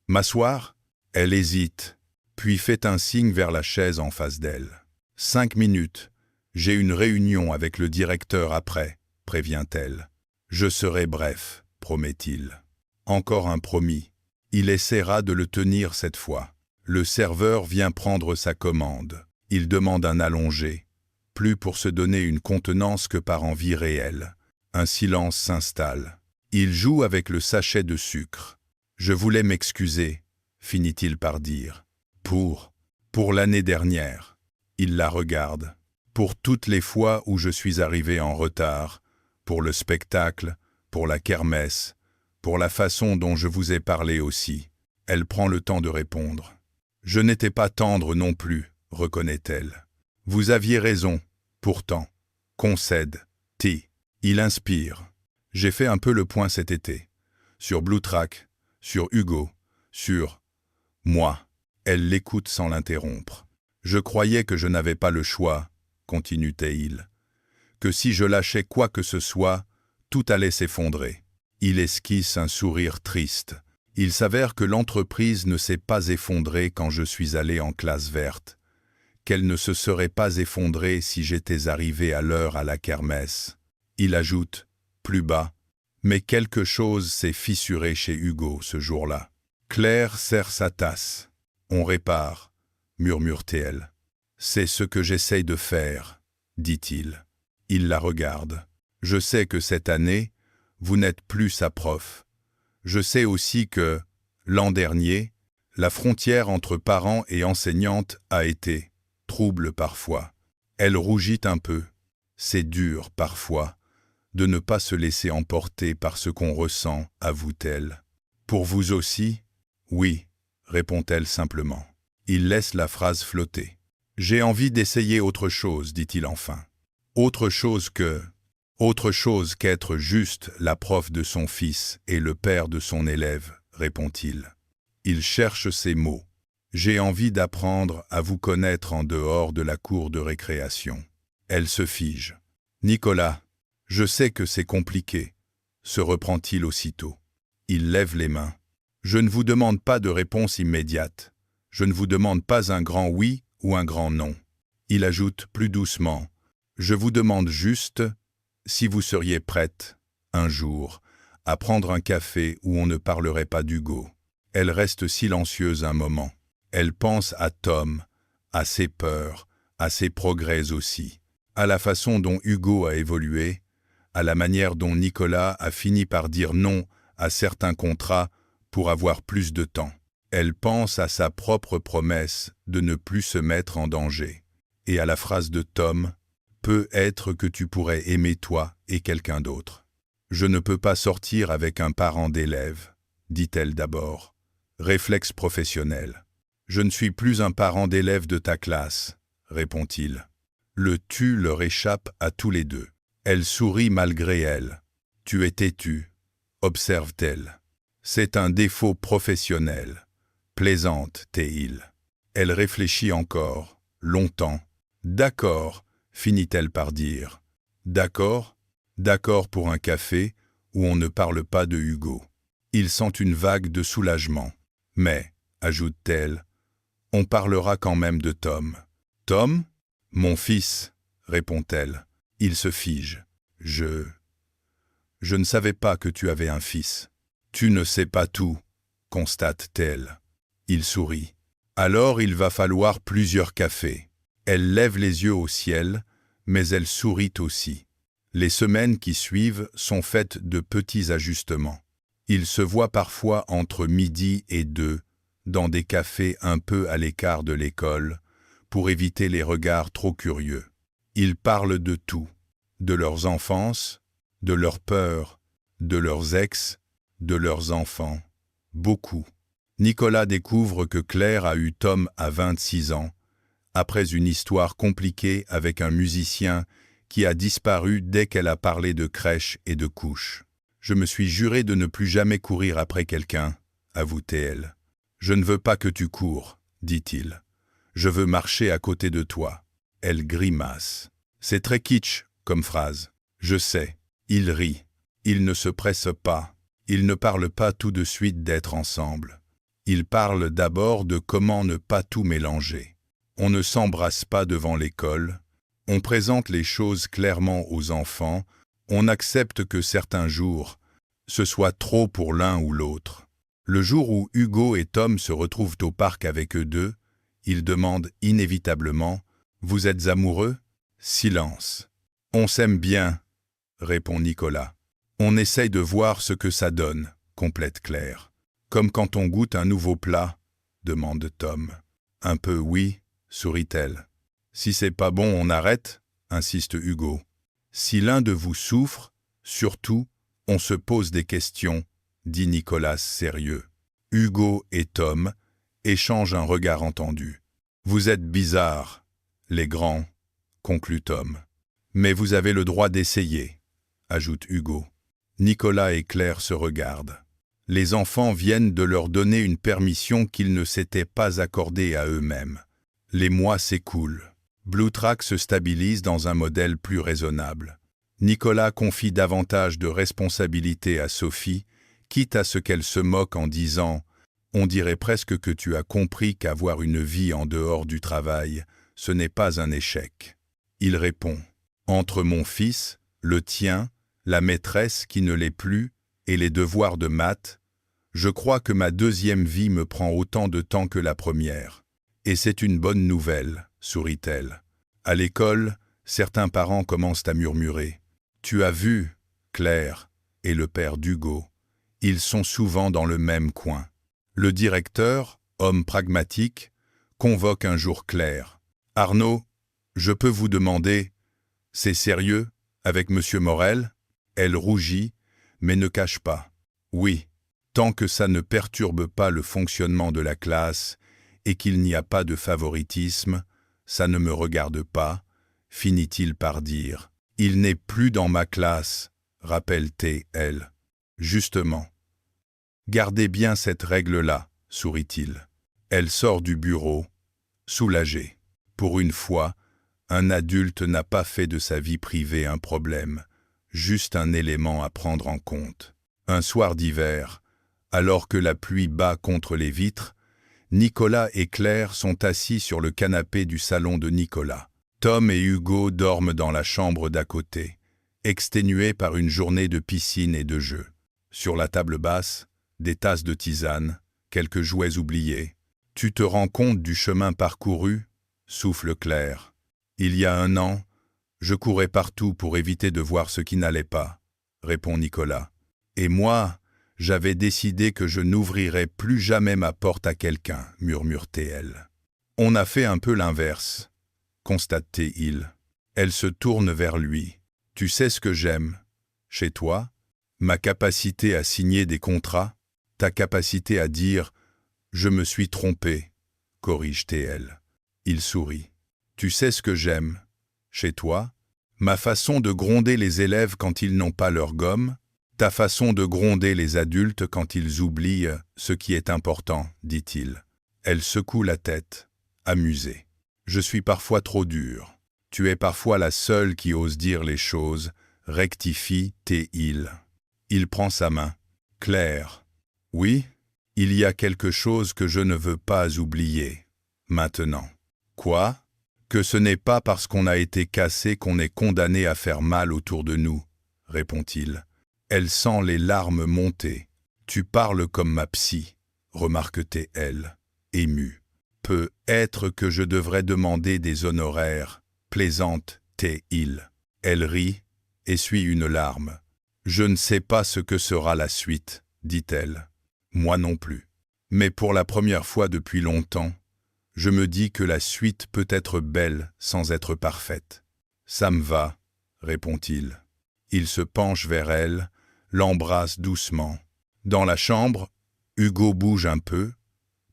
A: m'asseoir ?» Elle hésite, puis fait un signe vers la chaise en face d'elle. « 5 minutes, j'ai une réunion avec le directeur après, » prévient-elle. « Je serai bref, promet-il. » Encore un promis. Il essaiera de le tenir cette fois. Le serveur vient prendre sa commande. Il demande un allongé, plus pour se donner une contenance que par envie réelle. Un silence s'installe. Il joue avec le sachet de sucre. « Je voulais m'excuser », finit-il par dire. « Pour l'année dernière. » Il la regarde. « Pour toutes les fois où je suis arrivé en retard, pour le spectacle, pour la kermesse, pour la façon dont je vous ai parlé aussi. » Elle prend le temps de répondre. « Je n'étais pas tendre non plus, reconnaît-elle. Vous aviez raison, pourtant. Concède. T. Il inspire. J'ai fait un peu le point cet été. Sur Blue Track, sur Hugo, sur moi. Elle l'écoute sans l'interrompre. Je croyais que je n'avais pas le choix, continue-t-il. Que si je lâchais quoi que ce soit, tout allait s'effondrer. Il esquisse un sourire triste. Il s'avère que l'entreprise ne s'est pas effondrée quand je suis allé en classe verte, qu'elle ne se serait pas effondrée si j'étais arrivé à l'heure à la kermesse. Il ajoute, plus bas, mais quelque chose s'est fissuré chez Hugo ce jour-là. Claire serre sa tasse. On répare, murmure-t-elle. C'est ce que j'essaye de faire, dit-il. Il la regarde. Je sais que cette année, vous n'êtes plus sa prof. Je sais aussi que, l'an dernier, la frontière entre parents et enseignantes a été trouble parfois. Elle rougit un peu. C'est dur, parfois, de ne pas se laisser emporter par ce qu'on ressent, avoue-t-elle. Pour vous aussi? Oui, répond-elle simplement. Il laisse la phrase flotter. J'ai envie d'essayer autre chose, dit-il enfin. Autre chose qu'être juste la prof de son fils et le père de son élève, répond-il. Il cherche ses mots. J'ai envie d'apprendre à vous connaître en dehors de la cour de récréation. Elle se fige. Nicolas, je sais que c'est compliqué, se reprend-il aussitôt. Il lève les mains. Je ne vous demande pas de réponse immédiate. Je ne vous demande pas un grand oui ou un grand non. Il ajoute plus doucement. Je vous demande juste si vous seriez prête, un jour, à prendre un café où on ne parlerait pas d'Hugo. Elle reste silencieuse un moment. Elle pense à Tom, à ses peurs, à ses progrès aussi, à la façon dont Hugo a évolué, à la manière dont Nicolas a fini par dire non à certains contrats pour avoir plus de temps. Elle pense à sa propre promesse de ne plus se mettre en danger, et à la phrase de Tom, « Peut être que tu pourrais aimer toi et quelqu'un d'autre. » Je ne peux pas sortir avec un parent d'élève, dit-elle d'abord. Réflexe professionnel. Je ne suis plus un parent d'élève de ta classe, répond-il. Le « tu » leur échappe à tous les deux. Elle sourit malgré elle. Tu es têtu, observe-t-elle. C'est un défaut professionnel. Plaisante-t-il. Elle réfléchit encore, longtemps. D'accord, finit-elle par dire. D'accord? D'accord pour un café où on ne parle pas de Hugo. Il sent une vague de soulagement. Mais, ajoute-t-elle, on parlera quand même de Tom. Tom? Mon fils, répond-elle. Il se fige. Je ne savais pas que tu avais un fils. Tu ne sais pas tout, constate-t-elle. Il sourit. Alors il va falloir plusieurs cafés. Elle lève les yeux au ciel, mais elle sourit aussi. Les semaines qui suivent sont faites de petits ajustements. Ils se voient parfois entre midi et 2, dans des cafés un peu à l'écart de l'école, pour éviter les regards trop curieux. Ils parlent de tout, de leurs enfances, de leurs peurs, de leurs ex, de leurs enfants. Beaucoup. Nicolas découvre que Claire a eu Tom à 26 ans, après une histoire compliquée avec un musicien qui a disparu dès qu'elle a parlé de crèche et de couche. Je me suis juré de ne plus jamais courir après quelqu'un, avoue-t-elle. Je ne veux pas que tu cours, dit-il. Je veux marcher à côté de toi. Elle grimace. C'est très kitsch comme phrase. Je sais. Il rit. Il ne se presse pas. Il ne parle pas tout de suite d'être ensemble. Il parle d'abord de comment ne pas tout mélanger. On ne s'embrasse pas devant l'école. On présente les choses clairement aux enfants. On accepte que certains jours, ce soit trop pour l'un ou l'autre. Le jour où Hugo et Tom se retrouvent au parc avec eux deux, ils demandent inévitablement « Vous êtes amoureux ?» Silence. « On s'aime bien », répond Nicolas. « On essaye de voir ce que ça donne », complète Claire. « Comme quand on goûte un nouveau plat ?» demande Tom. « Un peu oui », sourit-elle. « Si c'est pas bon, on arrête ?» insiste Hugo. « Si l'un de vous souffre, surtout, on se pose des questions », dit Nicolas sérieux. Hugo et Tom échangent un regard entendu. « Vous êtes bizarres, les grands », conclut Tom. « Mais vous avez le droit d'essayer, ajoute Hugo. Nicolas et Claire se regardent. Les enfants viennent de leur donner une permission qu'ils ne s'étaient pas accordée à eux-mêmes. Les mois s'écoulent. Blue Track se stabilise dans un modèle plus raisonnable. Nicolas confie davantage de responsabilités à Sophie, quitte à ce qu'elle se moque en disant « On dirait presque que tu as compris qu'avoir une vie en dehors du travail, ce n'est pas un échec. » Il répond « Entre mon fils, le tien, la maîtresse qui ne l'est plus, et les devoirs de maths, je crois que ma deuxième vie me prend autant de temps que la première. Et c'est une bonne nouvelle, sourit-elle. À l'école, certains parents commencent à murmurer. Tu as vu, Claire, et le père d'Hugo. Ils sont souvent dans le même coin. Le directeur, homme pragmatique, convoque un jour Claire. Arnaud, je peux vous demander, c'est sérieux, avec monsieur Morel? Elle rougit, mais ne cache pas. Oui, tant que ça ne perturbe pas le fonctionnement de la classe et qu'il n'y a pas de favoritisme, ça ne me regarde pas, finit-il par dire. Il n'est plus dans ma classe, rappelle-t-elle. Justement. Gardez bien cette règle-là, sourit-il. Elle sort du bureau, soulagée. Pour une fois, un adulte n'a pas fait de sa vie privée un problème, juste un élément à prendre en compte. Un soir d'hiver, alors que la pluie bat contre les vitres, Nicolas et Claire sont assis sur le canapé du salon de Nicolas. Tom et Hugo dorment dans la chambre d'à côté, exténués par une journée de piscine et de jeux. Sur la table basse, des tasses de tisane, quelques jouets oubliés. « Tu te rends compte du chemin parcouru ?» souffle Claire. « Il y a 1 an, je courais partout pour éviter de voir ce qui n'allait pas, » répond Nicolas. « Et moi, j'avais décidé que je n'ouvrirais plus jamais ma porte à quelqu'un, » murmure-t-elle. « On a fait un peu l'inverse, » constate-t-il. Elle se tourne vers lui. « Tu sais ce que j'aime, chez toi? Ma capacité à signer des contrats, ta capacité à dire « je me suis trompé », corrige-t-elle. Il sourit. « Tu sais ce que j'aime, chez toi? Ma façon de gronder les élèves quand ils n'ont pas leur gomme, ta façon de gronder les adultes quand ils oublient ce qui est important, dit-il. » Elle secoue la tête, amusée. « Je suis parfois trop dur. Tu es parfois la seule qui ose dire les choses, rectifie-t-il. » Il prend sa main. « Claire. Oui, il y a quelque chose que je ne veux pas oublier. Maintenant. » « Quoi ? Que ce n'est pas parce qu'on a été cassé qu'on est condamné à faire mal autour de nous, » répond-il. Elle sent les larmes monter. « Tu parles comme ma psy, » remarque-t-elle, émue. « Peut-être que je devrais demander des honoraires, plaisante-t-il. » Elle rit, essuie une larme. « Je ne sais pas ce que sera la suite, » dit-elle. « Moi non plus. Mais pour la première fois depuis longtemps, je me dis que la suite peut être belle sans être parfaite. »« Ça me va, » répond-il. Il se penche vers elle, l'embrasse doucement. Dans la chambre, Hugo bouge un peu.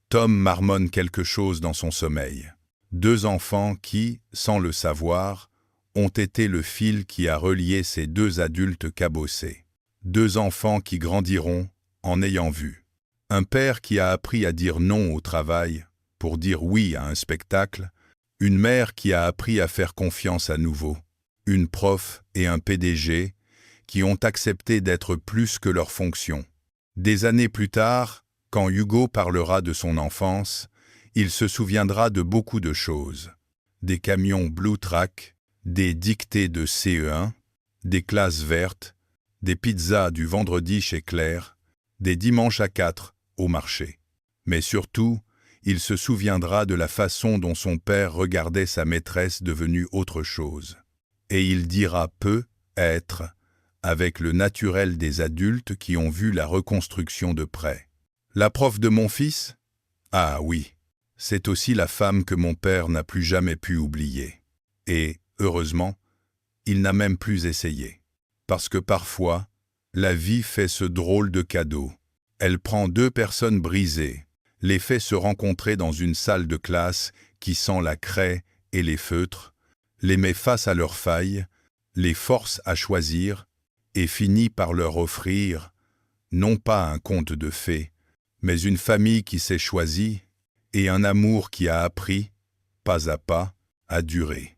A: Tom marmonne quelque chose dans son sommeil. 2 enfants qui, sans le savoir, ont été le fil qui a relié ces 2 adultes cabossés. 2 enfants qui grandiront en ayant vu. Un père qui a appris à dire non au travail pour dire oui à un spectacle, une mère qui a appris à faire confiance à nouveau, une prof et un PDG qui ont accepté d'être plus que leur fonction. Des années plus tard, quand Hugo parlera de son enfance, il se souviendra de beaucoup de choses. Des camions Blue Track, des dictées de CE1, des classes vertes, des pizzas du vendredi chez Claire, des dimanches à 4 au marché. Mais surtout, il se souviendra de la façon dont son père regardait sa maîtresse devenue autre chose. Et il dira peut-être, avec le naturel des adultes qui ont vu la reconstruction de près. La prof de mon fils? Ah oui, c'est aussi la femme que mon père n'a plus jamais pu oublier. Et, heureusement, il n'a même plus essayé. Parce que parfois, la vie fait ce drôle de cadeau. Elle prend 2 personnes brisées, les fait se rencontrer dans une salle de classe qui sent la craie et les feutres, les met face à leurs failles, les force à choisir et finit par leur offrir, non pas un conte de fées, mais une famille qui s'est choisie et un amour qui a appris, pas à pas, à durer.